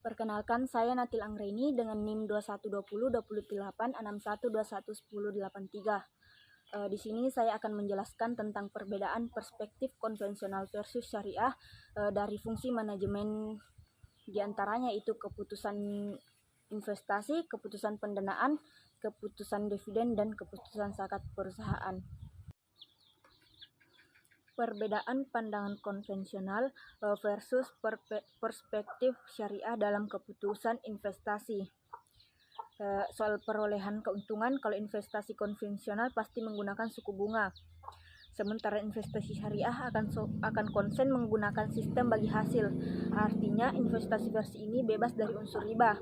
Perkenalkan, saya Natil Anggraini dengan NIM 21202861211083. Di sini saya akan menjelaskan tentang perbedaan perspektif konvensional versus syariah dari fungsi manajemen diantaranya itu keputusan investasi, keputusan pendanaan, keputusan dividen, dan keputusan zakat perusahaan. Perbedaan pandangan konvensional versus perspektif syariah dalam keputusan investasi. Soal perolehan keuntungan, kalau investasi konvensional pasti menggunakan suku bunga, sementara investasi syariah akan konsen menggunakan sistem bagi hasil. Artinya investasi versi ini bebas dari unsur riba,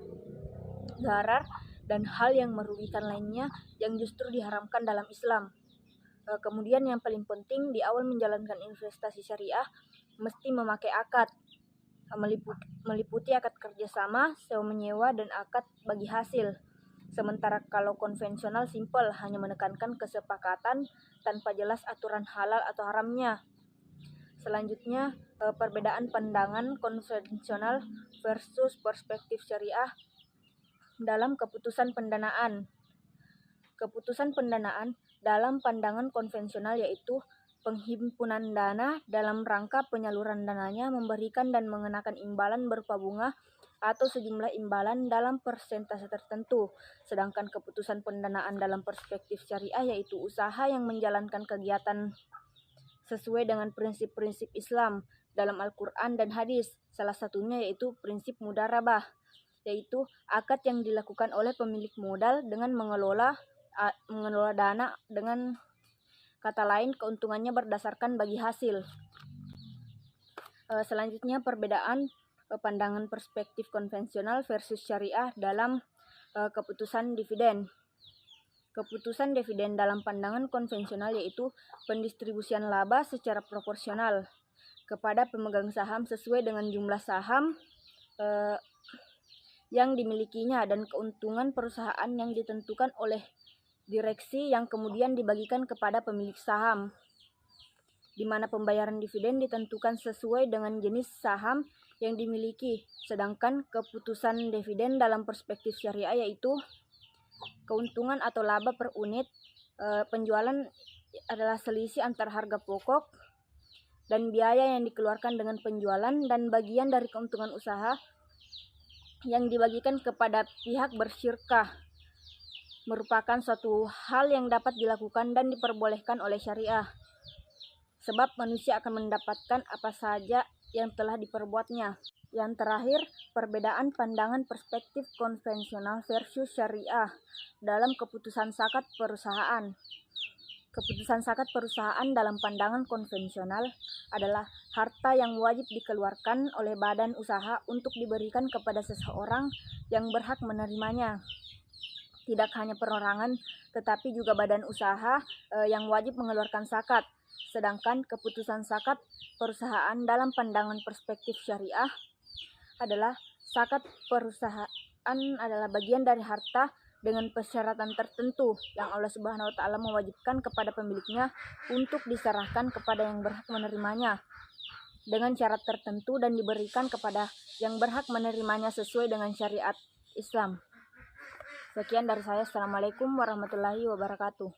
zarar, dan hal yang merugikan lainnya yang justru diharamkan dalam Islam. Kemudian yang paling penting di awal menjalankan investasi syariah mesti memakai akad, meliputi akad kerjasama, sewa menyewa, dan akad bagi hasil. Sementara kalau konvensional simpel, hanya menekankan kesepakatan tanpa jelas aturan halal atau haramnya. Selanjutnya, perbedaan pandangan konvensional versus perspektif syariah dalam keputusan pendanaan. Keputusan pendanaan dalam pandangan konvensional yaitu penghimpunan dana dalam rangka penyaluran dananya memberikan dan mengenakan imbalan berupa bunga atau sejumlah imbalan dalam persentase tertentu. Sedangkan keputusan pendanaan dalam perspektif syariah yaitu usaha yang menjalankan kegiatan sesuai dengan prinsip-prinsip Islam dalam Al-Quran dan hadis. Salah satunya yaitu prinsip mudharabah, yaitu akad yang dilakukan oleh pemilik modal dengan mengelola dana, dengan kata lain keuntungannya berdasarkan bagi hasil. Selanjutnya perbedaan pandangan perspektif konvensional versus syariah dalam keputusan dividen. Keputusan dividen dalam pandangan konvensional yaitu pendistribusian laba secara proporsional kepada pemegang saham sesuai dengan jumlah saham yang dimilikinya dan keuntungan perusahaan yang ditentukan oleh direksi yang kemudian dibagikan kepada pemilik saham, di mana pembayaran dividen ditentukan sesuai dengan jenis saham yang dimiliki. Sedangkan keputusan dividen dalam perspektif syariah yaitu keuntungan atau laba per unit penjualan adalah selisih antara harga pokok dan biaya yang dikeluarkan dengan penjualan dan bagian dari keuntungan usaha yang dibagikan kepada pihak bersyirkah. Merupakan suatu hal yang dapat dilakukan dan diperbolehkan oleh syariah, sebab manusia akan mendapatkan apa saja yang telah diperbuatnya. Yang terakhir, perbedaan pandangan perspektif konvensional versus syariah dalam keputusan zakat perusahaan. Keputusan zakat perusahaan dalam pandangan konvensional adalah harta yang wajib dikeluarkan oleh badan usaha untuk diberikan kepada seseorang yang berhak menerimanya. Tidak hanya perorangan, tetapi juga badan usaha yang wajib mengeluarkan zakat. Sedangkan keputusan zakat perusahaan dalam pandangan perspektif syariah adalah zakat perusahaan adalah bagian dari harta dengan persyaratan tertentu yang Allah Subhanahu wa taala mewajibkan kepada pemiliknya untuk diserahkan kepada yang berhak menerimanya dengan syarat tertentu dan diberikan kepada yang berhak menerimanya sesuai dengan syariat Islam. Sekian dari saya. Assalamualaikum warahmatullahi wabarakatuh.